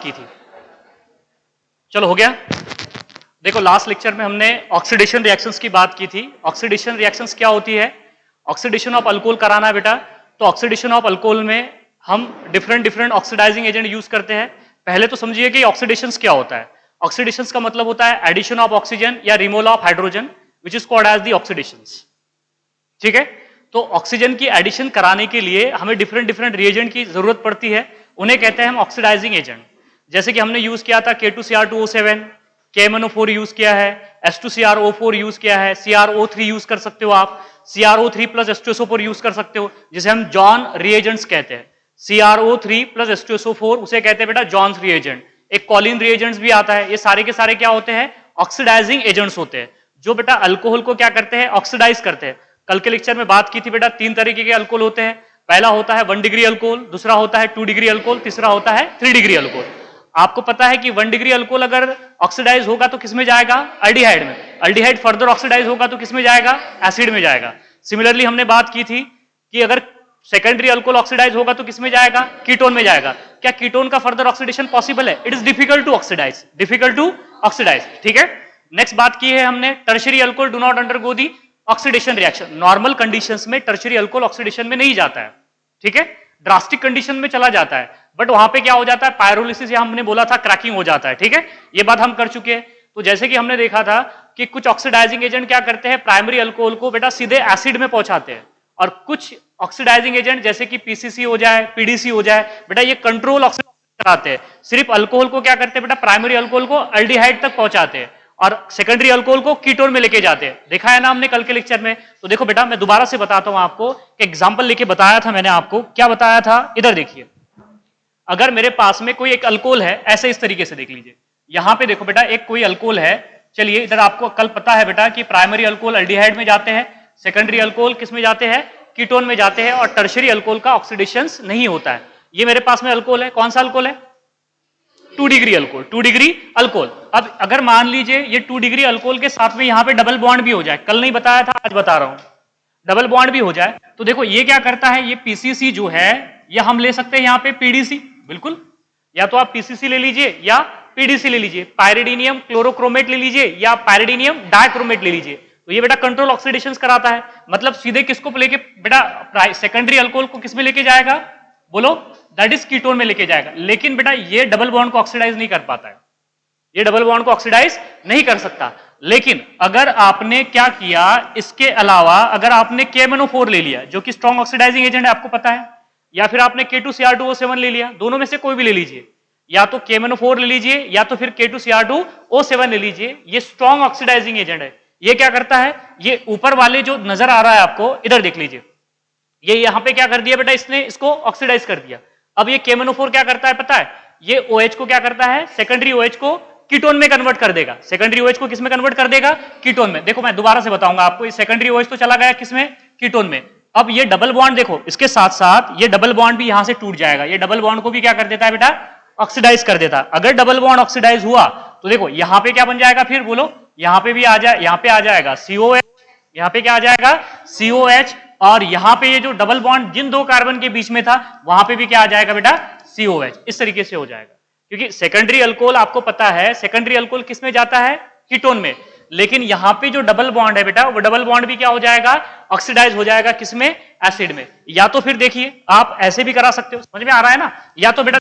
की थी। चलो हो गया। देखो लास्ट लेक्चर में हमने ऑक्सीडेशन रिएक्शंस की बात की थी। ऑक्सीडेशन रिएक्शंस क्या होती है? ऑक्सीडेशन ऑफ अल्कोहल कराना है बेटा। तो ऑक्सीडेशन ऑफ अल्कोहल में हम डिफरेंट ऑक्सीडाइजिंग एजेंट यूज करते हैं। पहले तो समझिए कि ऑक्सीडेशन क्या होता है। ऑक्सीडेशन का मतलब होता है एडिशन ऑफ ऑक्सीजन या removal of hydrogen which is called as the oxidation. ठीक है, तो ऑक्सीजन की एडिशन कराने के लिए हमें डिफरेंट रिएजेंट की जरूरत पड़ती है, उन्हें कहते हैं हम ऑक्सीडाइजिंग एजेंट। जैसे कि हमने यूज किया था K2Cr2O7, KMnO4 यूज किया है, H2CrO4 यूज किया है, CrO3 यूज कर सकते हो आप, CrO3 प्लस H2SO4 यूज कर सकते हो, जिसे हम जॉन रिएजेंट्स कहते हैं। CrO3 प्लस H2SO4 उसे कहते हैं बेटा जॉन्स रिएजेंट। एक कॉलिन रिएजेंट्स भी आता है। ये सारे के सारे क्या होते हैं? ऑक्सीडाइजिंग एजेंट्स होते हैं, जो बेटा अल्कोहल को क्या करते हैं? ऑक्सीडाइज करते हैं। कल के लेक्चर में बात की थी बेटा, तीन तरीके के अल्कोहल होते हैं। पहला होता है 1 डिग्री अल्कोहल, दूसरा होता है 2 डिग्री अल्कोहल, तीसरा होता है 3 डिग्री अल्कोहल। आपको पता है कि 1 डिग्री अल्कोहल अगर ऑक्सीडाइज होगा तो किसमें जाएगा? अल्डिहाइड में। अल्डिहाइड फर्दर ऑक्सीडाइज होगा तो किसमें जाएगा? एसिड में जाएगा। सिमिलरली हमने बात की थी कि अगर सेकेंडरी अल्कोहल ऑक्सीडाइज होगा तो किसमें जाएगा? कीटोन में जाएगा। क्या कीटोन का फर्दर ऑक्सीडेशन पॉसिबल है? It is difficult to oxidize, difficult to oxidize. ठीक है, नेक्स्ट बात की है हमने tertiary alcohol do not undergo the oxidation reaction. Normal conditions में टर्शियरी अल्कोहल ऑक्सीडेशन में नहीं जाता है। ठीक है, ड्रास्टिक कंडीशन में चला जाता है, बट वहां पे क्या हो जाता है? पायरोलिसिस या हमने बोला था क्रैकिंग हो जाता है। ठीक है, ये बात हम कर चुके हैं। तो जैसे कि हमने देखा था कि कुछ ऑक्सीडाइजिंग एजेंट क्या करते हैं? प्राइमरी अल्कोहल को बेटा सीधे एसिड में पहुंचाते हैं, और कुछ ऑक्सीडाइजिंग एजेंट जैसे कि पीसीसी हो जाए, पीडीसी हो जाए, बेटा ये कंट्रोल ऑक्सीडेशन कराते हैं। सिर्फ अल्कोहल को क्या करते हैं बेटा? प्राइमरी अल्कोहल को अल्डिहाइड तक पहुंचाते हैं और सेकेंडरी अल्कोहल को कीटोन में लेके जाते हैं। देखा है ना हमने कल के लेक्चर में। तो देखो बेटा मैं दोबारा से बताता हूं आपको कि एग्जांपल लेके बताया था मैंने आपको। क्या बताया था? इधर देखिए, अगर मेरे पास में कोई एक अल्कोहल है, ऐसे इस तरीके से देख लीजिए। यहां पे देखो बेटा एक कोई अल्कोहल है। चलिए इधर आपको कल पता है बेटा कि प्राइमरी अल्कोहल अल्डिहाइड में जाते हैं, सेकेंडरी अल्कोहल किस में जाते हैं? कीटोन में जाते हैं, और टर्शियरी अल्कोहल का ऑक्सीडेशन नहीं होता है। ये मेरे पास में अल्कोहल है। कौन सा अल्कोहल है? 2 डिग्री अल्कोहल, 2 डिग्री अल्कोहल। अब अगर मान लीजिए ये 2 डिग्री अल्कोहल के साथ में यहां पे डबल बॉन्ड भी हो जाए, कल नहीं बताया था आज बता रहा हूं, डबल बॉन्ड भी हो जाए, तो देखो ये क्या करता है? ये पीसीसी जो है, या हम ले सकते हैं यहां पे पीडीसी, बिल्कुल, या तो आप पीसीसी ले लीजिए या पीडीसी ले लीजिए। पायरिडीनियम क्लोरोक्रोमेट ले लीजिए या पायरिडीनियम डाइक्रोमेट ले लीजिए। तो ये बेटा कंट्रोल ऑक्सीडेशन कराता है। मतलब सीधे किसको लेके बेटा? सेकेंडरी अल्कोहल को किस में लेके जाएगा? बोलो, दैट इज कीटोन में लेके जाएगा। लेकिन बेटा ये डबल बॉन्ड को ऑक्सीडाइज नहीं कर पाता है, ये डबल बॉन्ड को ऑक्सीडाइज नहीं कर सकता। लेकिन अगर आपने क्या किया, इसके अलावा अगर आपने KMnO4 ले लिया, जो कि स्ट्रॉन्ग ऑक्सीडाइजिंग एजेंट है, आपको पता है, या फिर आपने K2Cr2O7 ले लिया, दोनों में से कोई भी ले लीजिए, या तो KMnO4 ले लीजिए या तो फिर K2Cr2O7 ले लीजिए, ये स्ट्रॉन्ग ऑक्सीडाइजिंग एजेंट है। ये क्या करता है? ये ऊपर वाले जो नजर आ रहा है आपको, इधर देख लीजिए, ये यहां पे क्या कर दिया बेटा? इसने इसको ऑक्सीडाइज कर दिया। अब ये KMnO4 क्या करता है पता है? ये OH को क्या करता है? सेकेंडरी OH को कीटोन में कन्वर्ट कर देगा। सेकेंडरी OH को किस में कन्वर्ट कर देगा? कीटोन में। देखो मैं दोबारा से बताऊंगा आपको, ये सेकेंडरी OH तो चला गया किसमें? कीटोन में। अब ये डबल बॉन्ड देखो, इसके साथ साथ ये डबल बॉन्ड भी यहां से टूट जाएगा। ये डबल बॉन्ड को भी क्या कर देता है बेटा? ऑक्सीडाइज कर देता है। अगर डबल बॉन्ड ऑक्सीडाइज हुआ तो देखो यहां पे क्या बन जाएगा? फिर बोलो, यहां पे भी आ जाए, यहां पे आ जाएगा COH, यहां पे क्या आ जाएगा? COH, और यहां पे ये जो डबल बॉन्ड जिन दो कार्बन के बीच में था, वहां पे भी क्या आ जाएगा बेटा? COH। इस तरीके से हो जाएगा। क्योंकि सेकेंडरी अल्कोहल आपको पता है, सेकेंडरी अल्कोहल किस में जाता है? कीटोन में। लेकिन यहां पे जो डबल बॉन्ड है बेटा, वो डबल बॉन्ड भी क्या हो जाएगा? ऑक्सीडाइज हो जाएगा। किसमें? एसिड में। या तो फिर देखिए आप ऐसे भी करा सकते हो, समझ में आ रहा है ना? या तो बेटा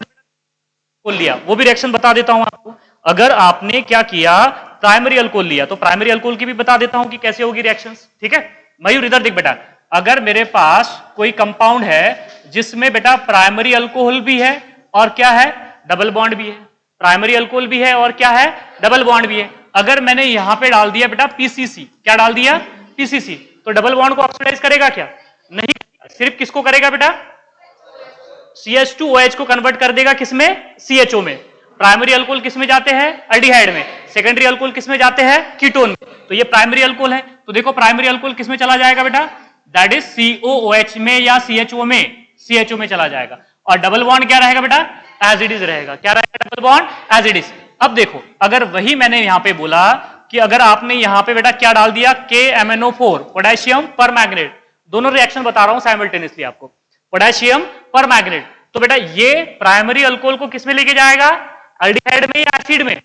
को लिया, वो भी रिएक्शन बता देता हूं आपको। अगर आपने क्या किया? प्राइमरी अल्कोहल लिया, तो प्राइमरी अल्कोहल की भी बता देता हूं कि कैसे होगी रिएक्शंस। ठीक है मयूर, इधर देख बेटा, अगर मेरे पास कोई कंपाउंड है जिसमें बेटा प्राइमरी अल्कोहल भी है और क्या है? डबल बॉन्ड भी है। प्राइमरी अल्कोहल भी है और क्या है? डबल बॉन्ड भी है। अगर मैंने यहां पे डाल दिया बेटा पीसीसी, क्या डाल दिया? पीसीसी, तो डबल बॉन्ड को ऑक्सीडाइज करेगा क्या? नहीं, सिर्फ किसको करेगा बेटा? CH2OH को कन्वर्ट कर देगा किसमें? CHO में। प्राइमरी अल्कोहल किसमें जाते हैं? अल्डिहाइड में। सेकेंडरी अल्कोहल किसमें जाते हैं? कीटोन में। तो ये प्राइमरी अल्कोहल है, तो देखो प्राइमरी अल्कोहल किसमें चला जाएगा बेटा? दैट इज COOH में या CHO में? CHO में चला जाएगा। और डबल बॉन्ड क्या रहेगा बेटा? एज इट इज रहेगा। क्या रहेगा? Double bond as it is. अब देखो, अगर वही मैंने यहां पे बोला कि अगर आपने यहां पे बेटा क्या डाल दिया? KMnO4, पोटेशियम पर मैग्नेट, दोनों रिएक्शन बता रहा हूं साइमल्टेनियसली आपको, पोटेशियम पर मैग्नेट, तो बेटा ये प्राइमरी अल्कोहल को किसमें लेके जाएगा? अल्डिहाइड में या एसिड में?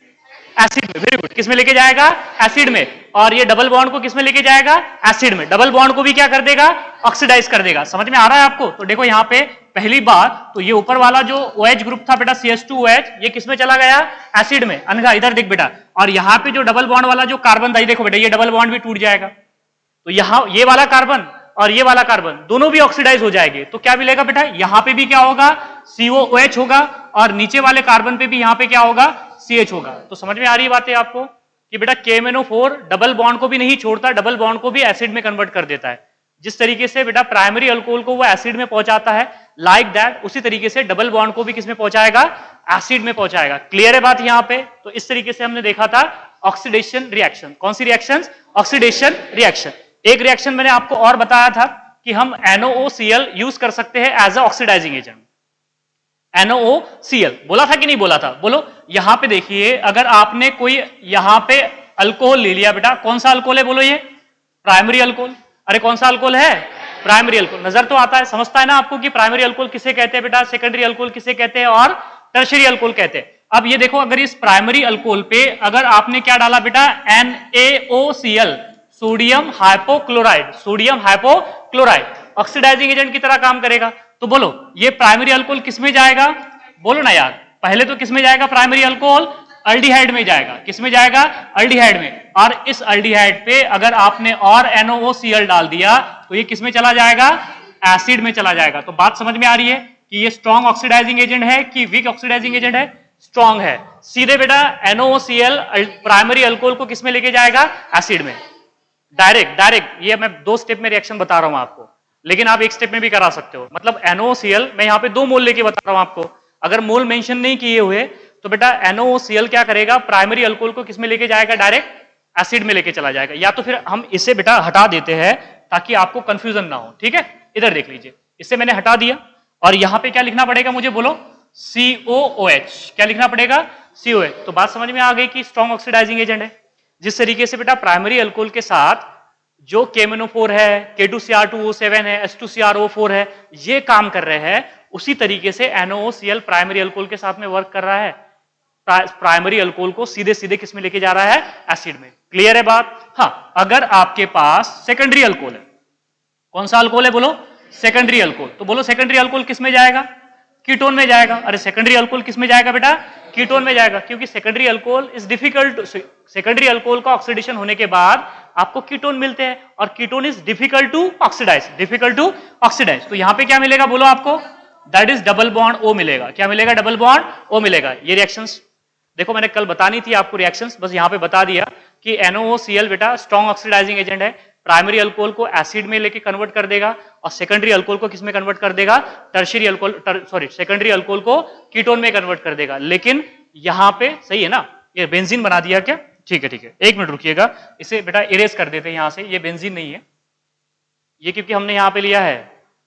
एसिड में, वेरी गुड। किस में लेके जाएगा? एसिड में। और ये डबल बॉन्ड को किस में लेके जाएगा? एसिड में। डबल बॉन्ड को भी क्या कर देगा? ऑक्सीडाइज कर देगा। समझ में आ रहा है आपको? तो देखो यहाँ पे पहली बार तो ये ऊपर वाला जो OH ग्रुप था बेटा CH2OH, ये किस में चला गया? एसिड में। अनघा इधर देख बेटा, और यहाँ पे जो डबल बॉन्ड वाला जो कार्बन था, ये देखो बेटा, ये डबल बॉन्ड भी टूट जाएगा। तो यहाँ ये वाला कार्बन और ये वाला कार्बन दोनों भी ऑक्सीडाइज हो जाएंगे। तो क्या मिलेगा बेटा? यहाँ पे भी क्या होगा? COOH होगा, और नीचे वाले कार्बन पे भी यहाँ पे क्या होगा? CH होगा। तो समझ में आ रही बात है आपको कि बेटा KMnO4 डबल बॉन्ड को भी नहीं छोड़ता, डबल बॉन्ड को भी एसिड में कन्वर्ट कर देता है। जिस तरीके से बेटा प्राइमरी अल्कोहल को वो एसिड में पहुंचाता है, लाइक दैट उसी तरीके से डबल बॉन्ड को भी किसमें पहुंचाएगा? एसिड में पहुंचाएगा। क्लियर है बात यहाँ पे? तो इस तरीके से हमने देखा था ऑक्सीडेशन रिएक्शन। कौन सी रिएक्शन? Oxidation reaction. एक रिएक्शन मैंने आपको और बताया था कि हम NaOCl यूज कर सकते हैं as a oxidizing agent. NaOCl बोला था कि नहीं बोला था? बोलो। यहां पे देखिए, अगर आपने कोई यहां पे अल्कोहल ले लिया बेटा, कौन सा अल्कोहल है? बोलो। ये प्राइमरी अल्कोहल। अरे कौन सा अल्कोहल है? Primary alcohol. नजर तो आता है, समझता है ना आपको कि प्राइमरी अल्कोहल किसे कहते हैं बेटा, सेकेंडरी अल्कोहल किसे कहते हैं और टर्शियरी अल्कोहल कहते हैं। अब ये देखो, अगर इस प्राइमरी अल्कोहल पे अगर आपने क्या डाला बेटा? NaOCl, sodium hypochloride. Sodium hypochloride oxidizing agent की तरह काम करेगा। तो बोलो, ये प्राइमरी अल्कोहल किसमें जाएगा? बोलो ना यार, पहले तो किसमें जाएगा प्राइमरी अल्कोहल? अल्डिहाइड में जाएगा। किसमें जाएगा? अल्डिहाइड में। और इस अल्डिहाइड पे अगर आपने और NaOCl डाल दिया तो ये किसमें चला जाएगा? एसिड में चला जाएगा। तो बात समझ में आ रही है कि ये स्ट्रॉन्ग ऑक्सीडाइजिंग एजेंट है कि वीक ऑक्सीडाइजिंग एजेंट है? स्ट्रॉन्ग है। सीधे बेटा NaOCl प्राइमरी अल्कोहल को किसमें लेके जाएगा? एसिड में। डायरेक्ट। ये मैं 2 स्टेप में रिएक्शन बता रहा हूं आपको, लेकिन आप 1 स्टेप में भी करा सकते हो। मतलब NaOCl मैं यहां पे 2 मोल लेके बता रहा हूं आपको। अगर मोल मेंशन नहीं किए हुए तो बेटा NaOCl क्या करेगा? प्राइमरी अल्कोहल को किसमें लेके जाएगा? डायरेक्ट एसिड में लेके चला जाएगा। या तो फिर हम इसे बेटा हटा देते हैं ताकि आपको कंफ्यूजन ना हो। ठीक है, इधर देख लीजिए, इसे मैंने हटा दिया और यहां पे क्या लिखना पड़ेगा मुझे? बोलो। COOH। क्या लिखना पड़ेगा? COOH। तो बात समझ में आ गई कि स्ट्रॉन्ग ऑक्सीडाइजिंग एजेंट है। जिस तरीके से बेटा प्राइमरी अल्कोहल के साथ जो KMnO4 है, K2Cr2O7 है, H2CrO4 है, ये काम कर रहे हैं, उसी तरीके से NaOCl प्राइमरी अल्कोहल के साथ में वर्क कर रहा है। प्राइमरी अल्कोहल को सीधे सीधे किस में लेके जा रहा है? एसिड में। क्लियर है बात? हाँ, अगर आपके पास सेकेंडरी अल्कोहल है, कौन सा अल्कोहल है? बोलो। Secondary alcohol. तो बोलो, सेकेंडरी अल्कोहल किस में जाएगा? कीटोन में जाएगा। अरे सेकेंडरी अल्कोहल किस में जाएगा बेटा? कीटोन में जाएगा, क्योंकि secondary alcohol is difficult. Secondary alcohol का ऑक्सीडेशन होने के बाद आपको कीटोन मिलते हैं, और ketone is difficult to oxidize. Difficult to oxidize. तो यहां पे क्या मिलेगा? बोलो आपको। That is double bond O मिलेगा। क्या मिलेगा? डबल बॉन्ड O मिलेगा। ये रिएक्शंस देखो, मैंने कल बतानी थी आपको रिएक्शंस, बस यहां पे बता दिया कि NaOCl बेटा स्ट्रॉन्ग ऑक्सीडाइजिंग एजेंट है। प्राइमरी अल्कोहल को एसिड में लेके कन्वर्ट कर देगा, और सेकेंडरी अल्कोहल को किस में कन्वर्ट कर देगा? टर्शियरी अल्कोहल, सेकेंडरी अल्कोहल को कीटोन में कन्वर्ट कर देगा। लेकिन यहां पे सही है ना? ये बेंजीन बना दिया क्या? ठीक है, ठीक है, 1 मिनट रुकिएगा, इसे बेटा इरेज कर देते हैं यहां से। ये बेंजीन नहीं है, ये क्योंकि हमने यहां पे लिया है,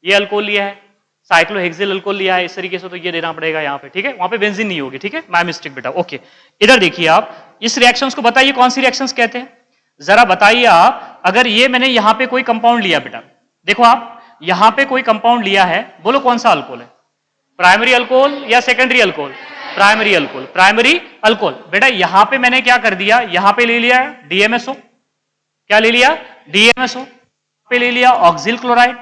ये अल्कोहल लिया है, साइक्लोहेक्सिल अल्कोहल लिया है, इस तरीके से तो ये देना पड़ेगा यहाँ पे। ठीक है, वहां पे बेंजीन नहीं होगी। ठीक है, माय मिस्टेक बेटा। ओके, इधर देखिए आप, इस रिएक्शंस को बताइए कौन सी रिएक्शंस कहते हैं? जरा बताइए आप। अगर ये मैंने यहां पे कोई कंपाउंड लिया बेटा, देखो आप यहां पे कोई कंपाउंड लिया है, बोलो कौन सा अल्कोहल है? प्राइमरी अल्कोहल या secondary alcohol? Primary alcohol. Primary alcohol बेटा यहां पे मैंने क्या कर दिया? यहां पे ले लिया DMSO। क्या ले लिया? DMSO। पे ले लिया ऑक्सिल क्लोराइड।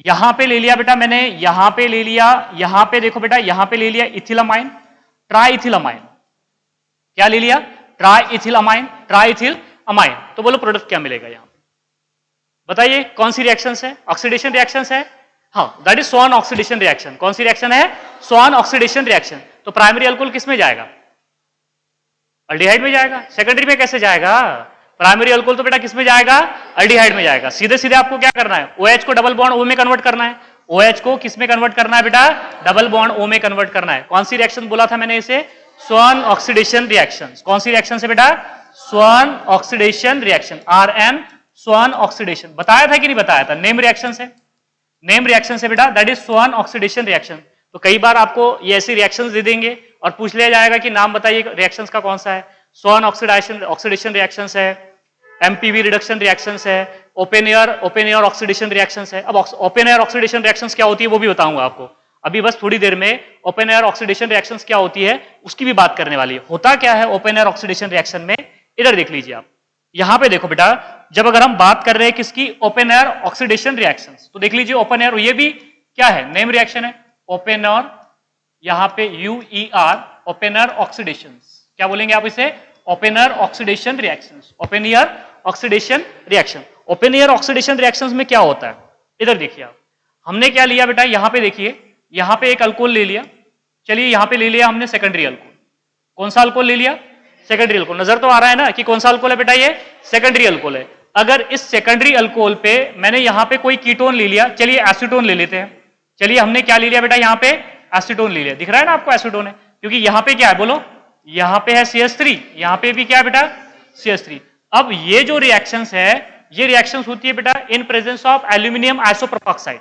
यहां पे ले लिया बेटा मैंने, यहां पे ले लिया, यहां पे देखो बेटा, यहां पे ले लिया इथिलामाइन, ट्राइथिलामाइन। क्या ले लिया? ट्राइथिलामाइन, ट्राइथिलामाइन। तो बोलो प्रोडक्ट क्या मिलेगा यहां पे? बताइए कौन सी रिएक्शंस है? ऑक्सीडेशन रिएक्शंस है। हाँ, that is Swern oxidation reaction. कौन सी रिएक्शन है? Swern oxidation reaction. तो प्राइमरी अल्कोहल किस में जाएगा? अल्डिहाइड में जाएगा। सेकेंडरी में कैसे जाएगा? प्राइमरी अल्कोहल तो बेटा किस में जाएगा? अल्डिहाइड में जाएगा। सीधे सीधे आपको क्या करना है? OH को डबल बॉन्ड O में कन्वर्ट करना है। OH को किस में कन्वर्ट करना है बेटा? डबल बॉन्ड O में कन्वर्ट करना है। कौन सी रिएक्शन बोला था मैंने इसे? Swern oxidation reaction. कौन सी रिएक्शन है बेटा? Swern oxidation reaction, RN Swern oxidation. बताया था कि नहीं बताया था? नेम रिएक्शन है, नेम रिएक्शन से बेटा, that is Swern oxidation reaction. तो कई बार आपको ये ऐसी रिएक्शंस दे देंगे और पूछ लिया जाएगा कि नाम बताइए रिएक्शंस का कौन सा है। स्वान ऑक्सीडेशन रिएक्शंस है, MPV रिडक्शन रिएक्शंस है, ओपन एयर ऑक्सीडेशन रिएक्शंस है। अब ओपन एयर ऑक्सीडेशन रिएक्शंस क्या होती है वो भी बताऊंगा आपको। अभी बस थोड़ी देर में ओपन एयर ऑक्सीडेशन रिएक्शंस क्या होती है उसकी भी बात करने वाली है। होता क्या है ओपन एयर ऑक्सीडेशन रिएक्शन में, इधर देख लीजिए आप, यहां पे देखो बेटा, जब अगर हम बात कर रहे हैं किसकी, ओपन एयर ऑक्सीडेशन रिएक्शंस, तो देख लीजिए ओपन एयर, ये भी क्या है, नेम रिएक्शन है, ओपन एयर, यहां पे UER, ओपन एयर ऑक्सीडेशंस, क्या बोलेंगे आप इसे, open air oxidation reactions, open air oxidation reaction. Open air oxidation reactions में क्या होता है, इधर देखिए आप, हमने क्या लिया बेटा, यहां पे देखिए, यहां पे एक अल्कोहल ले लिया, चलिए यहां पे ले लिया हमने सेकेंडरी अल्कोहल, कौन सा अल्कोहल ले लिया, सेकेंडरी अल्कोहल, नजर तो आ रहा है ना कि कौन सा अल्कोहल है बेटा, ये सेकेंडरी अल्कोहल है। अगर इस सेकेंडरी अल्कोहल पे मैंने यहां पे कोई कीटोन ले लिया, चलिए एसीटोन ले लेते हैं, चलिए हमने क्या ले लिया बेटा, यहां पे एसीटोन ले लिया, दिख रहा है ना आपको एसीटोन है, क्योंकि यहां पे क्या है बोलो, यहां पे है CH3, यहां पे भी क्या है बेटा, CH3। अब ये जो रिएक्शंस है, ये रिएक्शंस होती है बेटा इन प्रेजेंस ऑफ एल्यूमिनियम आइसोप्रोपॉक्साइड,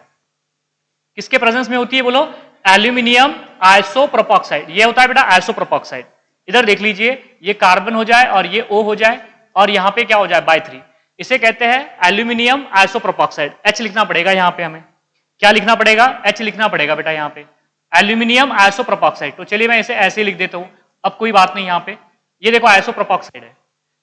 किसके प्रेजेंस में होती है बोलो, एल्यूमिनियम आइसोप्रोपॉक्साइड, ये होता है बेटा आइसोप्रोपॉक्साइड। इधर देख लीजिए, ये कार्बन हो जाए और ये O हो जाए और यहां पे क्या हो जाए, बाय 3, इसे कहते हैं एल्यूमिनियम आइसोप्रोपॉक्साइड। H लिखना पड़ेगा यहां पे, हमें क्या लिखना पड़ेगा, H लिखना पड़ेगा बेटा यहां पे, एल्यूमिनियम आइसोप्रोपॉक्साइड। तो चलिए मैं इसे ऐसे लिख देता हूं, अब कोई बात नहीं, यहां पे ये देखो आइसोप्रोपॉक्साइड है,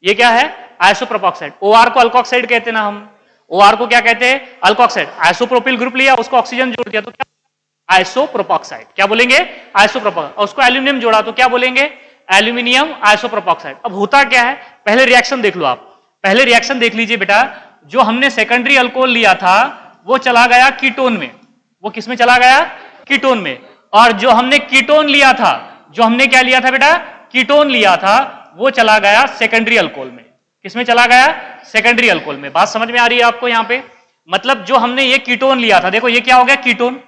ये क्या है, आइसोप्रोपॉक्साइड। OR को अल्कोक्साइड कहते हैं ना हम, OR को क्या कहते हैं, अल्कोक्साइड। आइसोप्रोपिल ग्रुप लिया, उसको ऑक्सीजन जोड़ दिया तो क्या, आइसोप्रोपॉक्साइड, क्या बोलेंगे, आइसोप्रोपॉक्साइड। उसको एल्यूमिनियम जोड़ा तो क्या बोलेंगे, एल्यूमिनियम आइसोप्रोपॉक्साइड। अब होता क्या है, पहले रिएक्शन देख लो आप, पहले रिएक्शन देख लीजिए बेटा, जो हमने सेकेंडरी अल्कोहल लिया था वो चला गया कीटोन में, वो किस में चला गया, कीटोन में। और जो हमने कीटोन लिया था, जो हमने क्या लिया था बेटा, कीटोन लिया था, वो चला गया सेकेंडरी अल्कोहल में, किसमें चला गया, सेकेंडरी अल्कोहल में। बात समझ में आ रही है आपको यहां पे, मतलब जो हमने ये कीटोन लिया था, देखो ये क्या हो गया, कीटोन,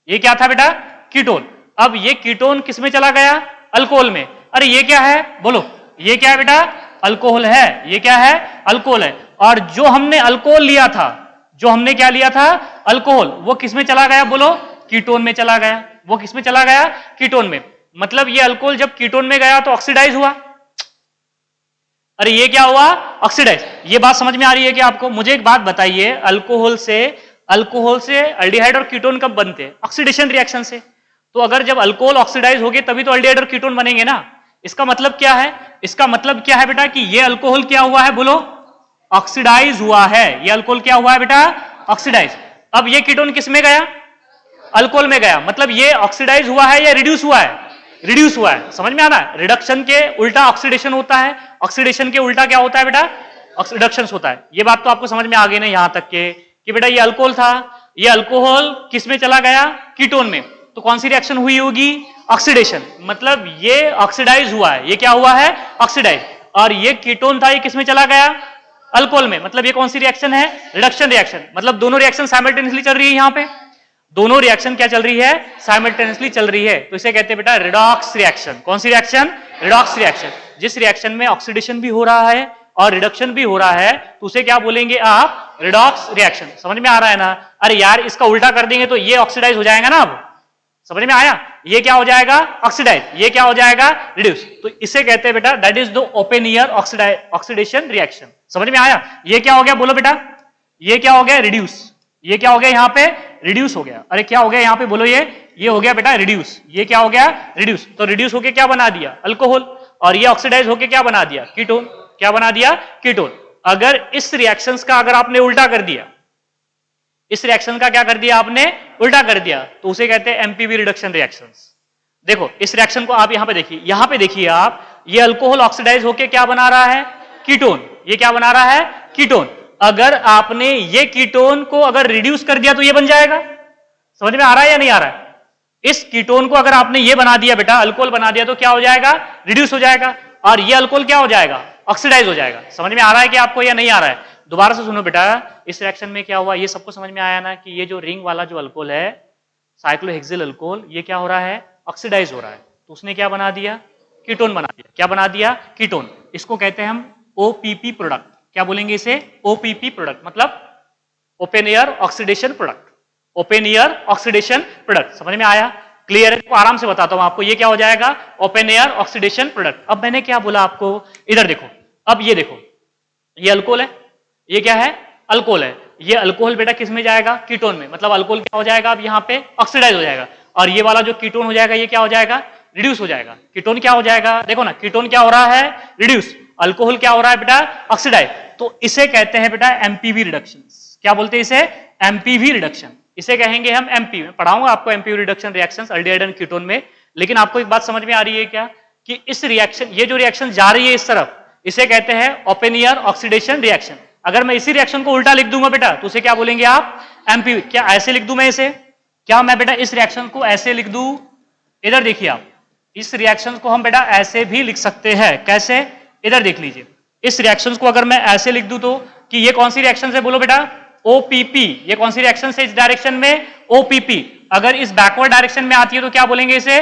ये क्या था बेटा, कीटोन। अब ये कीटोन किसमें चला गया, अल्कोहल में। अरे ये क्या है बोलो, ये क्या है बेटा, अल्कोहल है, ये क्या है, अल्कोहल है। और जो हमने अल्कोहल लिया था, जो हमने क्या लिया था, अल्कोहल, वो किसमें चला गया बोलो, कीटोन में चला गया, वो किसमें चला गया, कीटोन में। मतलब ये अल्कोहल जब कीटोन में गया तो ऑक्सीडाइज हुआ, अरे ये क्या हुआ, ऑक्सीडाइज। ये बात समझ में आ रही है कि आपको, मुझे एक बात बताइए, अल्कोहल से अल्डिहाइड और कीटोन कब बनते हैं, ऑक्सीडेशन रिएक्शन से। तो अगर जब अल्कोहल ऑक्सीडाइज होगे तभी तो अल्डिहाइड और कीटोन बनेंगे ना। इसका मतलब क्या है, इसका मतलब क्या है बेटा कि ये अल्कोहल क्या हुआ है बोलो, ऑक्सीडाइज हुआ है, ये अल्कोहल क्या हुआ है बेटा, ऑक्सीडाइज। अब ये कीटोन किस में गया, अल्कोहल में गया, मतलब ये ऑक्सीडाइज हुआ है या रिड्यूस हुआ है, रिड्यूस हुआ है। समझ में आ रहा है, रिडक्शन के उल्टा ऑक्सीडेशन होता है, ऑक्सीडेशन के उल्टा क्या होता है बेटा, रिडक्शन होता है। ये बात तो आपको समझ में आ गई ना यहां तक के कि बेटा ये अल्कोहल था, ये अल्कोहल किस में चला गया, कीटोन में, तो कौन सी रिएक्शन हुई होगी, ऑक्सीडेशन। मतलब ये ऑक्सीडाइज हुआ है, ये क्या हुआ है, ऑक्सीडाइज। और ये कीटोन था, ये किस में चला गया, अल्कोहल में, मतलब ये कौन सी रिएक्शन है, रिडक्शन रिएक्शन। मतलब दोनों रिएक्शन साइमल्टेनियसली चल रही है, यहां पे दोनों रिएक्शन क्या चल रही है, साइमल्टेनियसली चल रही है। तो इसे कहते हैं बेटा रिडॉक्स रिएक्शन। कौन सी रिएक्शन, रिडॉक्स रिएक्शन। जिस रिएक्शन में ऑक्सीडेशन भी हो रहा है और रिडक्शन भी हो रहा है तो उसे क्या बोलेंगे आप, रिडॉक्स रिएक्शन। समझ में आ रहा है ना। अरे यार इसका उल्टा कर देंगे तो ये ऑक्सीडाइज हो जाएगा ना, अब समझ में आया, ये क्या हो जाएगा, ऑक्सीडाइज, ये क्या हो जाएगा, रिड्यूस। तो इसे कहते हैं बेटा that is the open year oxidation reaction. समझ में आया, ये क्या हो गया बोलो बेटा, ये क्या हो गया, रिड्यूस। ये क्या हो गया यहाँ पे, रिड्यूस हो गया। अरे क्या हो गया यहाँ पे बोलो, ये हो गया बेटा रिड्यूस। ये क्या हो गया, रिड्यूस। तो रिड्यूस होके क्या बना दिया, अल्कोहल, और ये ऑक्सीडाइज होके क्या बना दिया, कीटोन। क्या बना दिया, कीटोन। अगर इस रिएक्शंस का अगर आपने उल्टा कर दिया, इस रिएक्शन का क्या कर दिया आपने, उल्टा कर दिया, तो उसे कहते हैं एमपीवी रिडक्शन रिएक्शंस। देखो इस रिएक्शन को आप यहां पे देखिए, यहां पे देखिए आप, ये अल्कोहल ऑक्सीडाइज होके क्या बना रहा है, कीटोन। ये क्या बना रहा है, कीटोन। अगर आपने ये कीटोन को अगर रिड्यूस कर दिया तो ये बन जाएगा। समझ में आ रहा है या नहीं आ रहा है। इस कीटोन को अगर आपने ये बना दिया बेटा, अल्कोहल बना दिया, तो क्या हो जाएगा, रिड्यूस हो जाएगा, और ये अल्कोहल क्या हो जाएगा, ऑक्सीडाइज हो जाएगा। समझ में आ रहा है कि आपको या नहीं आ रहा है। दोबारा से सुनो बेटा, इस रिएक्शन में क्या हुआ, ये सबको समझ में आया ना कि ये जो रिंग वाला जो अल्कोहल है, साइक्लोहेक्सिल अल्कोहल, ये क्या हो रहा है, ऑक्सीडाइज हो रहा है। तो उसने क्या बना दिया, कीटोन बना दिया। क्या बना दिया, कीटोन। इसको कहते हैं हम ओपीपी प्रोडक्ट। क्या बोलेंगे इसे, ओपीपी प्रोडक्ट, मतलब open air oxidation product. Open air oxidation product. समझ में आया, क्लियर है। तो आराम से बताता हूं आपको, ये क्या हो जाएगा, ओपन एयर ऑक्सीडेशन प्रोडक्ट। अब मैंने क्या बोला आपको, इधर देखो, अब ये देखो, ये अल्कोहल है, ये क्या है, अल्कोहल है। ये अल्कोहल बेटा किस में जाएगा, कीटोन में, मतलब अल्कोहल क्या हो जाएगा अब यहाँ पे, ऑक्सीडाइज हो जाएगा। और ये वाला जो कीटोन हो जाएगा ये क्या हो जाएगा, रिड्यूस हो जाएगा। कीटोन क्या हो जाएगा, देखो ना, कीटोन क्या हो रहा है, रिड्यूस, अल्कोहल क्या हो रहा है बेटा, ऑक्सीडाइज। तो इसे कहते हैं बेटा एमपीवी रिडक्शन। क्या बोलते हैं इसे, एमपीवी रिडक्शन, इसे कहेंगे हम एमपी में पढ़ाऊंगा आपको MPV reduction reactions aldehyde and ketone में। लेकिन आपको एक बात समझ में आ रही है क्या, कि इस रिएक्शन, ये जो रिएक्शन जा रही है इस तरफ, इसे कहते हैं ओपन ईयर ऑक्सीडेशन रिएक्शन। अगर मैं इसी रिएक्शन को उल्टा लिख दूंगा बेटा तो उसे क्या बोलेंगे आप, एमपीवी। क्या ऐसे लिख दूं मैं इसे, क्या मैं बेटा इस रिएक्शन को ऐसे लिख दूं, इधर देखिए आप, इस रिएक्शन को हम बेटा ऐसे भी लिख सकते हैं। कैसे, इधर देख लीजिए, इस रिएक्शन को अगर मैं ऐसे लिख दूं तो, कि ये कौन सी रिएक्शन है बोलो बेटा, ओपीपी। ये कौन सी रिएक्शन है इस डायरेक्शन में, ओपीपी। अगर इस बैकवर्ड डायरेक्शन में आती है तो क्या बोलेंगे इसे,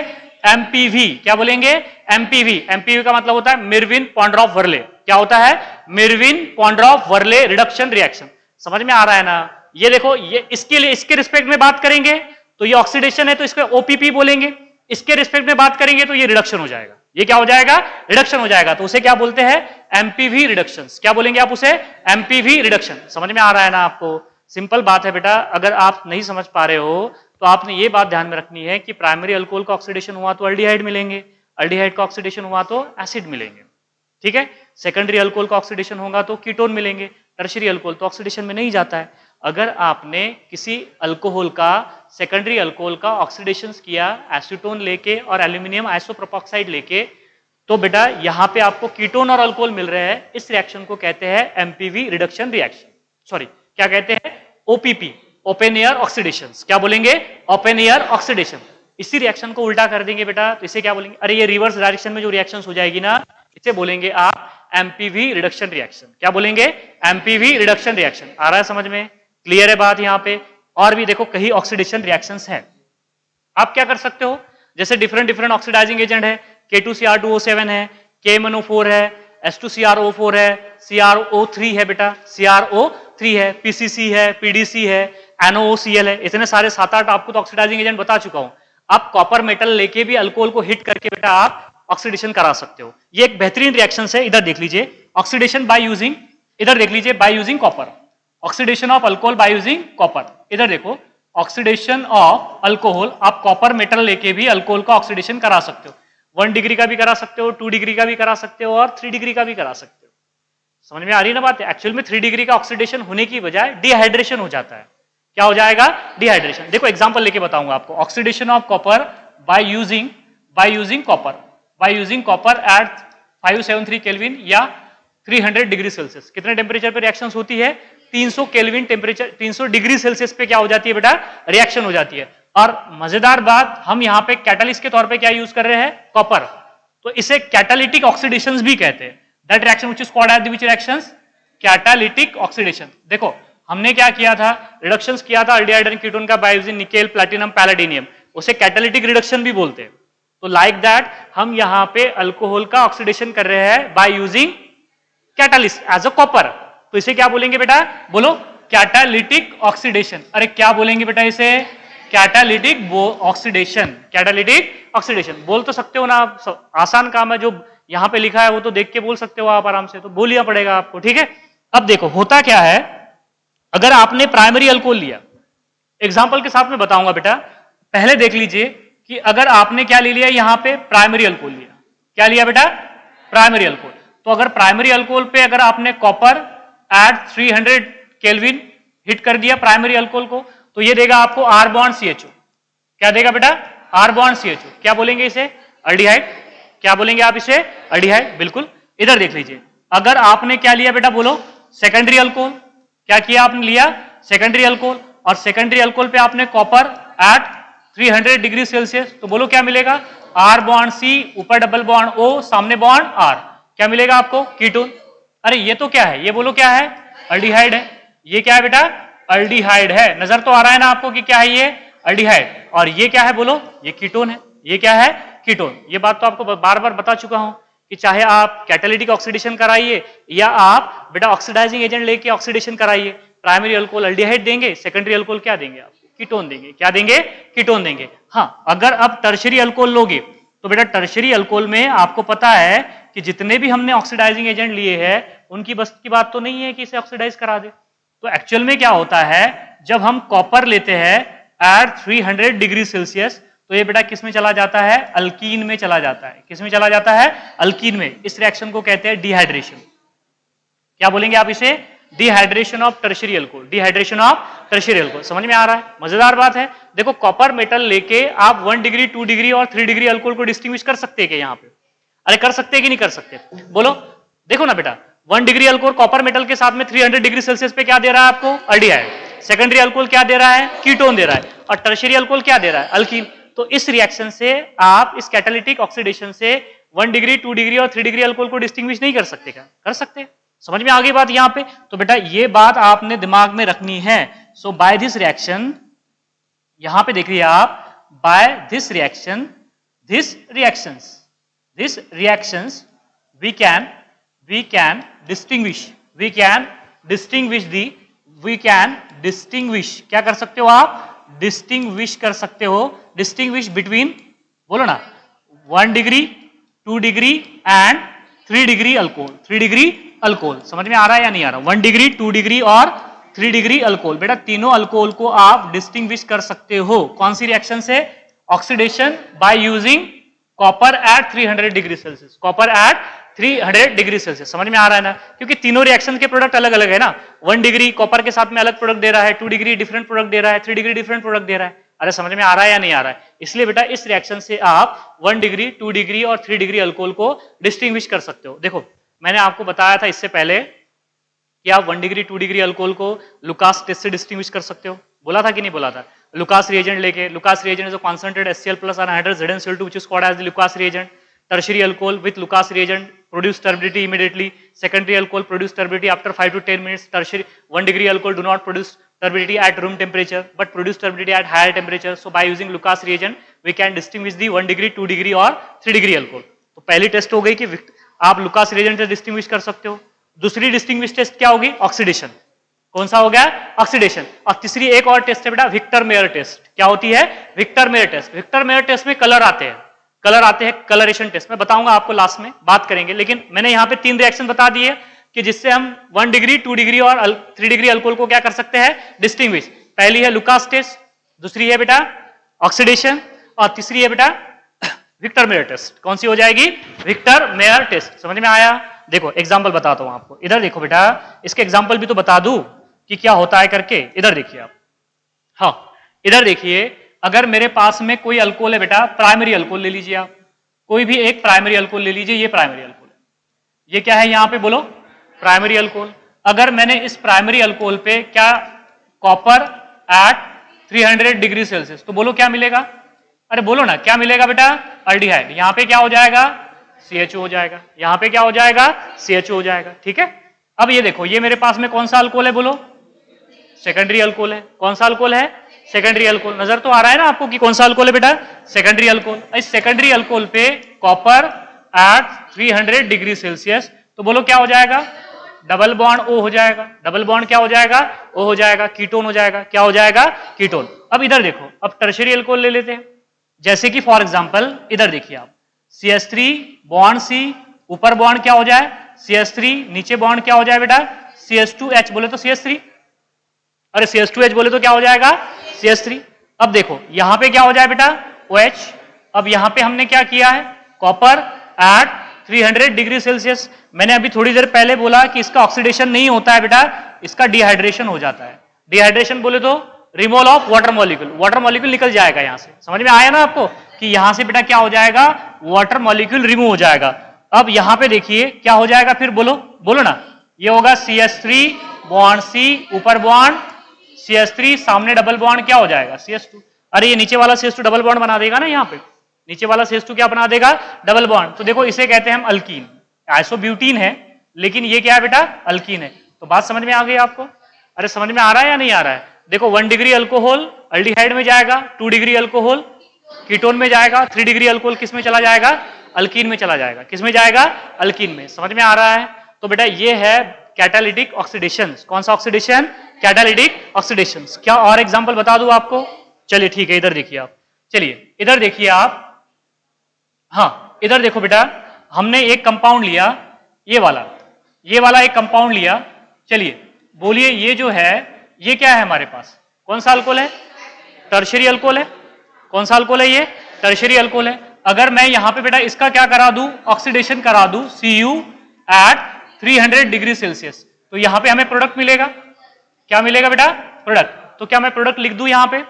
एमपीवी। क्या बोलेंगे, एमपीवी। एमपीवी का मतलब होता है मिरविन पॉन्ड्रॉफ वर्ले। क्या होता है, मिरविन पॉन्ड्रॉफ वर्ले रिडक्शन रिएक्शन। समझ में आ रहा है ना। ये देखो, ये इसके लिए, इसके रिस्पेक्ट में बात करेंगे तो ये ऑक्सीडेशन है तो इसको ओपीपी बोलेंगे, इसके रिस्पेक्ट में बात करेंगे तो ये रिडक्शन हो जाएगा। ये क्या हो जाएगा, रिडक्शन हो जाएगा। तो उसे क्या बोलते हैं, एमपीवी रिडक्शंस। क्या बोलेंगे आप उसे, एमपीवी रिडक्शन। समझ में आ रहा है ना आपको, सिंपल बात है बेटा। अगर आप नहीं समझ पा रहे हो तो आपने ये बात ध्यान में रखनी है कि प्राइमरी अल्कोहल का ऑक्सीडेशन हुआ तो अल्डिहाइड मिलेंगे, अल्डिहाइड का ऑक्सीडेशन हुआ तो एसिड मिलेंगे, ठीक है। सेकेंडरी अल्कोहल का ऑक्सीडेशन होगा तो कीटोन मिलेंगे, टर्शियरी अल्कोहल तो ऑक्सीडेशन में नहीं जाता है। अगर आपने किसी अल्कोहल का, सेकेंडरी अल्कोहल का ऑक्सीडेशन किया एसीटोन लेके और एल्यूमिनियम आइसोप्रोपॉक्साइड लेके, तो बेटा यहां पे आपको कीटोन और अल्कोहल मिल रहे हैं। इस रिएक्शन को कहते हैं एमपीवी रिडक्शन रिएक्शन, सॉरी क्या कहते हैं, ओपीपी, ओपन एयर ऑक्सीडेशन। क्या बोलेंगे, ओपन एयर ऑक्सीडेशन। इसी रिएक्शन को उल्टा कर देंगे बेटा तो इसे क्या बोलेंगे, अरे ये रिवर्स डायरेक्शन में जो रिएक्शन हो जाएगी ना, इसे बोलेंगे आप एमपीवी रिडक्शन रिएक्शन। क्या बोलेंगे, एमपीवी रिडक्शन रिएक्शन। आ रहा है समझ में, क्लियर है बात यहां पे। और भी देखो कई ऑक्सीडेशन रिएक्शंस हैं। आप क्या कर सकते हो, जैसे डिफरेंट डिफरेंट ऑक्सीडाइजिंग एजेंट है, K2Cr2O7 है, KMnO4 है, H2CrO4 है, CrO3 है बेटा, CrO3 है, PCC है, PDC है, NOOCl है। इतने सारे 7-8 आपको तो ऑक्सीडाइजिंग एजेंट बता चुका हूं। आप कॉपर मेटल लेके भी अल्कोहल को हिट करके बेटा आप ऑक्सीडेशन करा सकते हो। ये एक बेहतरीन रिएक्शन है, इधर देख लीजिए, ऑक्सीडेशन बाय यूजिंग, इधर देख लीजिए, bye using copper, oxidation of alcohol bye using copper. इधर देखो, ऑक्सीडेशन ऑफ अल्कोहल, आप कॉपर मेटल लेके भी अल्कोहल का ऑक्सीडेशन करा सकते हो। 1 डिग्री का भी करा सकते हो, 2 डिग्री का भी करा सकते हो और 3 डिग्री का भी करा सकते हो। समझ में आ रही है ना बात। एक्चुअल में 3 डिग्री का ऑक्सीडेशन होने की बजाय डिहाइड्रेशन हो जाता है। क्या हो जाएगा, डिहाइड्रेशन। देखो एग्जांपल लेके बताऊंगा आपको, oxidation of copper by using copper at 573 kelvin या 300 डिग्री सेल्सियस। कितने टेम्परेचर पे रिएक्शंस होती है, 300 केल्विन टेम्परेचर, 300 डिग्री सेल्सियस पे क्या हो जाती है बेटा, रिएक्शन हो जाती है। और मजेदार बात, हम यहां पे कैटालिस्ट के तौर पे क्या यूज कर रहे हैं, कॉपर। तो इसे कैटालिटिक ऑक्सीडेशंस भी कहते हैं। That reaction which is called as the which reactions, catalytic oxidation. देखो हमने क्या किया था, रिडक्शंस किया था अल्डिहाइड एंड कीटोन का by using nickel, platinum, palladium, उसे कैटालिटिक रिडक्शन भी बोलते हैं। तो लाइक दैट हम यहां पे अल्कोहल का ऑक्सीडेशन कर रहे हैं by using catalyst as a copper. तो इसे क्या बोलेंगे बेटा, बोलो, कैटालिटिक ऑक्सीडेशन। अरे क्या बोलेंगे बेटा इसे, कैटालिटिक ऑक्सीडेशन। कैटालिटिक ऑक्सीडेशन बोल तो सकते हो ना आप, आसान काम है, जो यहां पे लिखा है वो तो देख के बोल सकते हो आप आराम से, तो बोलिया पड़ेगा आपको, ठीक है। अब देखो होता क्या है, अगर आपने प्राइमरी अल्कोहल लिया, एग्जांपल के साथ में बताऊंगा बेटा, पहले देख लीजिए कि अगर आपने क्या ले लिया, यहां पे प्राइमरी अल्कोहल लिया, क्या लिया बेटा, प्राइमरी अल्कोहल। तो अगर प्राइमरी अल्कोहल पे अगर आपने कॉपर एट 300 केल्विन हिट कर दिया प्राइमरी अल्कोहल को, तो ये देगा आपको R बॉन्ड CHO। क्या देगा बेटा, R बॉन्ड CHO। क्या बोलेंगे इसे, अल्डिहाइड। क्या बोलेंगे आप इसे, अल्डिहाइड, बिल्कुल। इधर देख लीजिए, अगर आपने क्या लिया बेटा, बोलो, सेकेंडरी अल्कोहल। क्या किया आपने, लिया सेकेंडरी अल्कोहल, और सेकेंडरी अल्कोहल पे आपने कॉपर एट 300 डिग्री सेल्सियस, तो बोलो क्या मिलेगा, R बॉन्ड C, ऊपर डबल बॉन्ड O, सामने बॉन्ड R। क्या मिलेगा आपको, कीटोन। अरे ये तो क्या है, ये बोलो क्या है, अल्डिहाइड है। ये क्या है बेटा, अल्डिहाइड है। नजर तो आ रहा है ना आपको कि क्या है ये, अल्डिहाइड। और ये क्या है, बोलो, ये कीटोन है। ये क्या है, कीटोन। ये बात तो आपको बार बार बता चुका हूं कि चाहे आप कैटालिटिक ऑक्सीडेशन कराइए या आप बेटा ऑक्सीडाइजिंग एजेंट लेके ऑक्सीडेशन कराइए, प्राइमरी अल्कोहल अल्डिहाइड देंगे, सेकेंडरी अल्कोहल क्या देंगे आप, कीटोन देंगे। क्या देंगे, कीटोन देंगे। हाँ, अगर अब टर्शियरी अल्कोहल लोगे तो बेटा टर्शियरी अल्कोहल में आपको पता है कि जितने भी हमने ऑक्सीडाइजिंग एजेंट लिए हैं उनकी बस की बात तो नहीं है कि इसे ऑक्सीडाइज करा दे। तो एक्चुअल में क्या होता है, जब हम कॉपर लेते हैं एट 300 डिग्री सेल्सियस, तो ये बेटा किस में चला जाता है? अल्कीन में चला जाता है। किस में चला जाता है? अल्कीन में। इस रिएक्शन को कहते हैं डिहाइड्रेशन। क्या बोलेंगे आप इसे? Dehydration of tertiary alcohol. Dehydration of tertiary alcohol. समझ में आ रहा है? मजेदार बात है। देखो कॉपर मेटल लेके आप 1 डिग्री 2 डिग्री और 3 डिग्री अल्कोहल को डिस्टिंग्विश कर सकते हैं क्या यहाँ पे? अरे कर सकते हैं कि नहीं कर सकते? बोलो। देखो ना बेटा 1 डिग्री अल्कोहल कॉपर मेटल के साथ में 300 डिग्री सेल्सियस पे क्या दे रहा है आपको? अल्डिहाइड। सेकेंडरी अल्कोहल क्या दे रहा है? कीटोन दे रहा है। और टर्शियरी अल्कोहल क्या दे रहा है? अल्कीन। तो इस रिएक्शन से आप इस कैटालिटिक ऑक्सीडेशन से 1 डिग्री 2 डिग्री और 3 डिग्री अल्कोहल को डिस्टिंग्विश नहीं कर सकते क्या? कर सकते। समझ में आ गई बात यहाँ पे? तो बेटा ये बात आपने दिमाग में रखनी है। सो बाय दिस रिएक्शन, यहां पे देखिए आप, by this reaction, this reactions we can distinguish क्या कर सकते हो आप? डिस्टिंग्विश कर सकते हो। डिस्टिंग्विश बिटवीन, बोलो ना, 1 degree 2 degree and 3 degree alcohol. 3 degree alcohol. समझ में आ रहा है या नहीं आ रहा? 1 डिग्री 2 डिग्री और 3 डिग्री अल्कोहल। बेटा तीनों अल्कोहल को आप डिस्टिंग्विश कर सकते हो। कौन सी रिएक्शन से? Oxidation by using copper at 300 degree Celsius. Copper at 300 degree Celsius. समझ में आ रहा है ना? क्योंकि तीनों रिएक्शन के प्रोडक्ट अलग अलग है ना। 1 डिग्री कॉपर के साथ में अलग प्रोडक्ट दे रहा है, 2 डिग्री डिफरेंट प्रोडक्ट दे रहा है, 3 डिग्री डिफरेंट प्रोडक्ट दे रहा है। अरे समझ में आ रहा है या नहीं आ रहा है? इसलिए बेटा इस रिएक्शन से आप 1 डिग्री 2 डिग्री और 3 डिग्री अल्कोहल को डिस्टिंग्विश कर सकते हो। देखो मैंने आपको बताया था इससे पहले कि आप 1 डिग्री 2 डिग्री अल्कोहल को लुकास टेस्ट से डिस्टिंग्विश कर सकते हो। बोला था कि नहीं बोला था? लुकास रिएजेंट लेके, Lucas reagent is a concentrated HCl plus anhydrous ZnCl2 which is called as the Lucas reagent. Tertiary alcohol with Lucas reagent produce turbidity immediately. Secondary alcohol produce turbidity after 5 to 10 minutes. Tertiary 1 degree alcohol do not produce turbidity at room temperature but produce turbidity at higher temperature. So by using Lucas reagent we can distinguish the 1 degree 2 degree और 3 degree alcohol. तो पहली test हो गई कि आप Lucas reagent से distinguish कर सकते हो। दूसरी डिस्टिंग्विश टेस्ट क्या होगी? ऑक्सीडेशन। कौन सा हो गया? ऑक्सीडेशन। और तीसरी एक और टेस्ट है बेटा विक्टर मेयर टेस्ट। क्या होती है? Victor Meyer test. Victor Meyer test में कलर आते हैं, कलरेशन टेस्ट। मैं बताऊंगा आपको लास्ट में, बात करेंगे। लेकिन मैंने यहां पे 3 रिएक्शन बता दिए कि जिससे हम 1 डिग्री 2 डिग्री और 3 डिग्री अल्कोहल को क्या कर सकते हैं? डिस्टिंग्विश। पहली है लुकास टेस्ट, दूसरी है बेटा ऑक्सीडेशन और तीसरी है बेटा विक्टर मेयर टेस्ट। कौन सी हो जाएगी? Victor Meyer test. समझ में आया? देखो एग्जाम्पल बताता हूं आपको। इधर देखो बेटा, इसके एग्जाम्पल भी तो बता दूं कि क्या होता है करके। इधर देखिए आप, हाँ इधर देखिए, अगर मेरे पास में कोई अल्कोहल है बेटा, प्राइमरी अल्कोहल ले लीजिए आप, कोई भी एक प्राइमरी अल्कोहल ले लीजिए। ये प्राइमरी अल्कोहल है। ये क्या है यहां पे? बोलो, प्राइमरी अल्कोहल। अगर मैंने इस प्राइमरी अल्कोहल पे क्या कॉपर एट 300 डिग्री सेल्सियस, तो बोलो क्या मिलेगा? अरे बोलो ना, क्या मिलेगा बेटा? अल्डिहाइड। यहां पे क्या हो जाएगा? CHO हो जाएगा। यहां पे क्या हो जाएगा? CHO हो जाएगा। ठीक है। अब ये देखो, ये मेरे पास में कौन सा अल्कोहल है? बोलो, सेकेंडरी अल्कोहल है। कौन सा अल्कोहल है? Secondary alcohol. नजर तो आ रहा है ना आपको कि कौन सा अल्कोहल है बेटा? Secondary alcohol. इस सेकेंडरी अल्कोहल पे कॉपर एट 300 डिग्री सेल्सियस, तो बोलो क्या हो जाएगा? डबल बॉन्ड O हो जाएगा। डबल बॉन्ड क्या हो जाएगा? O हो जाएगा। कीटोन हो जाएगा। क्या हो जाएगा? कीटोन। अब इधर देखो, अब टर्शियरी अल्कोहल ले लेते हैं। जैसे कि फॉर एग्जांपल इधर देखिए आप, CH3 बॉन्ड C, ऊपर बॉन्ड क्या हो जाए? CH3, नीचे बॉन्ड क्या हो जाए बेटा? CH2H। बोले तो CH3, अरे CH2H बोले तो क्या हो जाएगा? CH3। अब देखो यहां पे क्या हो जाए बेटा? OH। अब यहां पे हमने क्या किया है? Copper at 300 degree Celsius. मैंने अभी थोड़ी देर पहले बोला कि इसका ऑक्सीडेशन नहीं होता है बेटा, इसका डिहाइड्रेशन हो जाता है। डिहाइड्रेशन बोले तो removal of water molecule. Water molecule निकल जाएगा यहां से। समझ में आया ना आपको कि यहां से बेटा क्या हो जाएगा? वाटर मॉलिक्यूल रिमूव हो जाएगा। अब यहां पे देखिए क्या हो जाएगा फिर? बोलो, बोलो ना। ये होगा CH3 बॉन्ड C, ऊपर बॉन्ड CH3, सामने डबल बॉन्ड क्या हो जाएगा? CH2। अरे ये नीचे वाला CH2 डबल बॉन्ड बना देगा ना। यहाँ पे नीचे वाला CH2 क्या बना देगा? Double bond. तो देखो इसे कहते हैं हम अल्कीन। आइसोब्यूटीन है लेकिन ये क्या है बेटा? अल्कीन है। तो बात समझ में आ गई आपको? अरे समझ में आ रहा है या नहीं आ रहा है? देखो 1 डिग्री अल्कोहल अल्डिहाइड में जाएगा, 2 डिग्री अल्कोहल कीटोन में जाएगा, 3 डिग्री अल्कोहल किस में चला जाएगा? अल्कीन में चला जाएगा। किस में जाएगा? अल्कीन में। समझ में आ रहा है? तो बेटा ये है कैटालिटिक ऑक्सीडेशन। कौन सा ऑक्सीडेशन? Catalytic oxidation. क्या और एग्जांपल बता दूं आपको? चलिए ठीक है, इधर देखिए आप। चलिए इधर देखिए आप, हाँ इधर देखो बेटा, हमने एक कंपाउंड लिया, ये वाला एक कंपाउंड लिया। चलिए बोलिए, ये जो है ये क्या है हमारे पास? कौन सा अल्कोहल है? टर्शियरी अल्कोहल है। कौन सा अल्कोहल है ये? टर्शियरी अल्कोहल है। अगर मैं यहां पे बेटा इसका क्या करा दूं, ऑक्सीडेशन करा दूं Cu एट 300 डिग्री सेल्सियस, तो यहां पे हमें प्रोडक्ट मिलेगा। क्या मिलेगा बेटा? प्रोडक्ट। तो क्या मैं प्रोडक्ट लिख दूं यहां पे?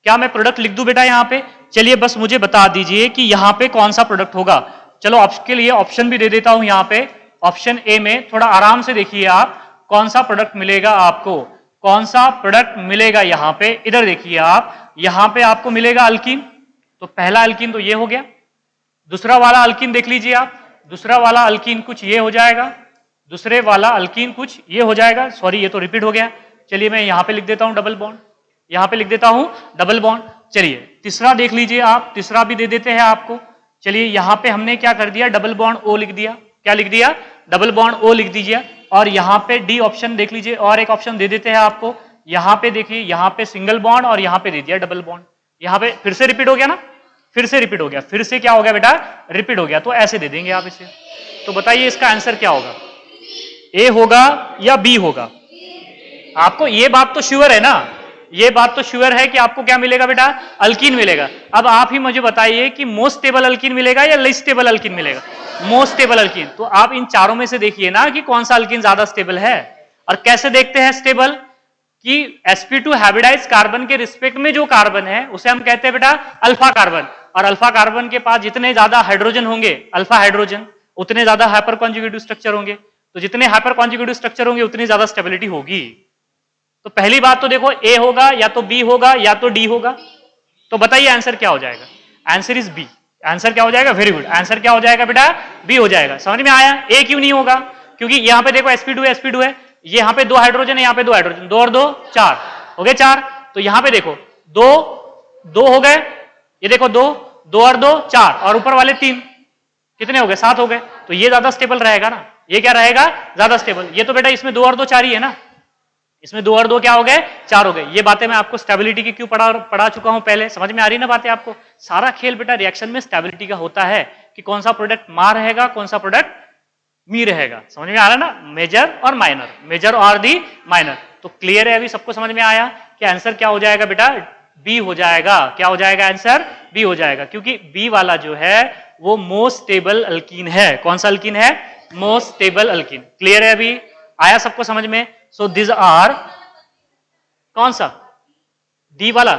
क्या मैं प्रोडक्ट लिख दूं बेटा यहां पे? चलिए बस मुझे बता दीजिए कि यहां पे कौन सा प्रोडक्ट होगा। चलो आपके लिए ऑप्शन भी दे देता हूं यहां पे। ऑप्शन ए में थोड़ा आराम से देखिए आप, कौन सा प्रोडक्ट मिलेगा आपको, कौन सा प्रोडक्ट मिलेगा यहां पे। इधर देखिए आप, यहां पे आपको मिलेगा अल्कीन। तो पहला अल्कीन तो ये हो गया। दूसरा वाला अल्कीन देख लीजिए आप, दूसरा वाला अल्कीन कुछ ये हो जाएगा, दूसरे वाला अल्कीन कुछ ये हो जाएगा। सॉरी ये तो रिपीट हो गया। चलिए मैं यहां पे लिख देता हूं डबल बॉन्ड, यहां पे लिख देता हूं डबल बॉन्ड। चलिए तीसरा देख लीजिए आप, तीसरा भी दे देते हैं आपको। चलिए यहां पे हमने क्या कर दिया, डबल बॉन्ड ओ लिख दिया। क्या लिख दिया? डबल बॉन्ड ओ लिख दीजिए। और यहां पे डी ऑप्शन देख लीजिए, और एक ऑप्शन दे देते हैं आपको। यहां पे देखिए, यहां पे सिंगल बॉन्ड और यहां पे दे दिया डबल बॉन्ड। यहां पे फिर से रिपीट हो गया ना, फिर से रिपीट हो गया, फिर से क्या हो गया बेटा? रिपीट हो गया। तो ऐसे दे देंगे आप इसे। तो बताइए इसका आंसर क्या होगा, ए होगा या बी होगा? आपको ये बात तो श्योर है ना, ये बात तो श्योर है कि आपको क्या मिलेगा बेटा? अल्कीन मिलेगा। अब आप ही मुझे बताइए कि मोस्ट स्टेबल अल्कीन मिलेगा या लेस स्टेबल अल्कीन मिलेगा? Most stable alkyne. तो आप इन चारों में से देखिए ना कि कौन सा अल्कीन ज्यादा स्टेबल है। और कैसे देखते हैं स्टेबल? कि sp2 हाइब्रिडाइज कार्बन के रिस्पेक्ट में जो कार्बन है उसे हम कहते हैं बेटा अल्फा कार्बन। और अल्फा कार्बन के पास जितने ज्यादा हाइड्रोजन होंगे, अल्फा हाइड्रोजन, उतने ज्यादा हाइपर कॉन्जुगेटिव स्ट्रक्चर होंगे। तो जितने हाइपर कॉन्जुगेटिव स्ट्रक्चर होंगे उतनी ज्यादा स्टेबिलिटी होगी। तो पहली बात तो देखो, ए होगा या तो बी होगा या तो डी होगा। तो बताइए आंसर क्या हो जाएगा? Answer is B. आंसर क्या हो जाएगा? वेरी गुड, आंसर क्या हो जाएगा बेटा? बी हो जाएगा। समझ में आया? ए क्यों नहीं होगा? क्योंकि यहां पे देखो sp2 है, sp2 है, यहां पे 2 हाइड्रोजन है, यहां पे 2 हाइड्रोजन, 2 और 2 4 हो गए 4। तो यहां पे देखो 2 हो गए, ये देखो 2 और 2 4, और ऊपर वाले 3 कितने हो गए? 7 हो गए। तो ये ज्यादा स्टेबल रहेगा ना, ये क्या रहेगा? ज्यादा स्टेबल। ये तो बेटा इसमें 2 और 2 4 ही है ना, इसमें 2 और 2 क्या हो गए? 4 हो गए। ये बातें मैं आपको स्टेबिलिटी की क्यों पढ़ा चुका हूं पहले, समझ में आ रही ना बातें आपको? सारा खेल बेटा रिएक्शन में स्टेबिलिटी का होता है कि कौन सा प्रोडक्ट मार रहेगा, कौन सा प्रोडक्ट मी रहेगा। समझ में आ रहा है ना? मेजर और माइनर, मेजर और दी माइनर। तो क्लियर है अभी सबको? समझ में आया कि आंसर क्या हो जाएगा बेटा? बी हो जाएगा। क्या हो जाएगा? आंसर बी हो जाएगा, क्योंकि बी वाला जो है वो मोस्ट स्टेबल अल्कीन है। कौन सा अल्कीन है? Most stable alkyne. क्लियर है अभी? आया सबको समझ में? सो दिस आर, कौन सा? डी वाला